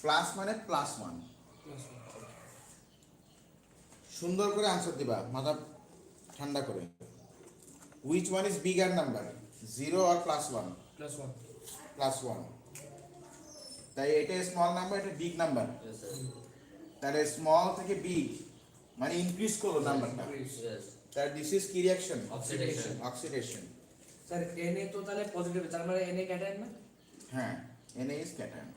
Plus মানে plus one. সুন্দর করে আনসার দিবা, মাথা ঠান্ডা করে। Which one is bigger number, 0 আর প্লাস ওয়ান? Plus one. তাই এটা স্মল নাম্বার, এটা বিগ নাম্বার। তাহলে স্মল থেকে বিগ মানে ইনক্রিজ করলো নাম্বারটা। তার দিস ইজ কি রিঅ্যাকশন? অক্সিডেশন। স্যার Na তো তাহলে পজিটিভ, তার মানে Na ক্যাটায়ন না? হ্যাঁ, Na ইজ ক্যাটায়ন।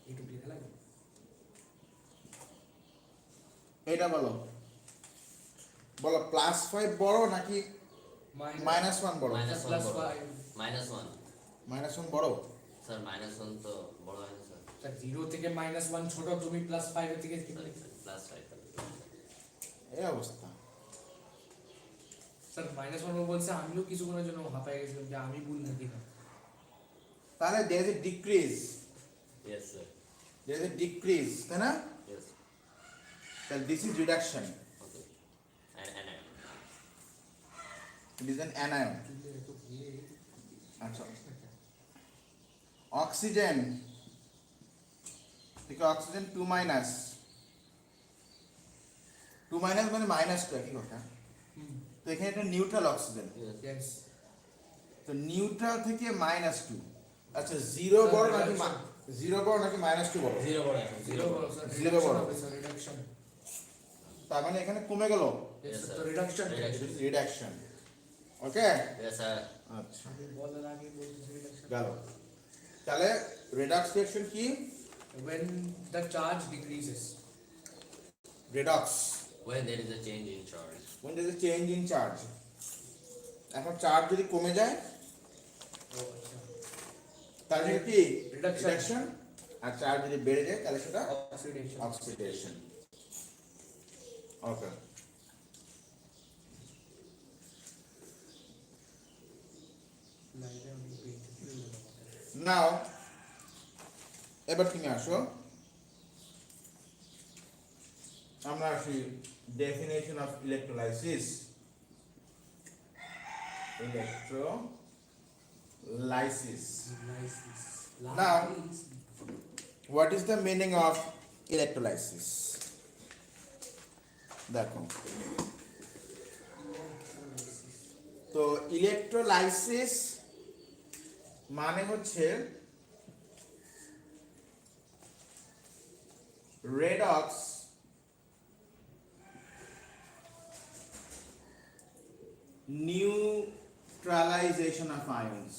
একটু লেখা লাগবে। এটা বলো, বলো প্লাস 5 বড় নাকি মাইনাস 1 বড়? মাইনাস 1 বড় স্যার। -1 তো বড় হয় না স্যার। স্যার 0 থেকে -1 ছোট, তুমি +5 এর থেকে +5। এই অবস্থা। স্যার -1 বলছে, আমিও কিছুক্ষণের জন্য হাঁপায় গেছিলাম যে আমি ভুল নাকি না। তাহলে there is a decrease, Yes sir. there is a decrease, তাই না? Yes. তাহলে this is reduction, Okay. And it is an anion. আচ্ছা, অক্সিজেন থেকে অক্সিজেন 2 মাইনাস, 2 মাইনাস মানে -2 একই কথা। তো এখানে একটা নিউট্রাল অক্সিজেন, Yes. তো নিউট্রাল থেকে -2। আচ্ছা, 0 বড় নাকি 0 বড় নাকি -2 বড়? 0 বড়। 0 বড় স্যার। 0 বড়। রিডাকশন। তার মানে এখানে কমে গেল, Yes স্যার, তো রিডাকশন। রিডাকশন। ওকে, Yes sir. আচ্ছা বলার আগে বলতেছি রিডাকশন। গেল। তাহলে রেডক্স রিঅ্যাকশন কি? When the charge decreases. Redox When there is a change in charge. when there is a change in charge। এখন চার্জ যদি কমে যায় তাহলে কি রিডাকশন, আর চার্জ যদি বেড়ে যায় তাহলে সেটা Oxidation. অক্সিডেশন। ওকে, নাও এবার তুমি আসো, আমরা আসি definition of electrolysis. Electrolysis. Now, what is the meaning of electrolysis? দেখো, তো ইলেকট্রোলাইসিস মানে হচ্ছে রেডক্স neutralization of ions.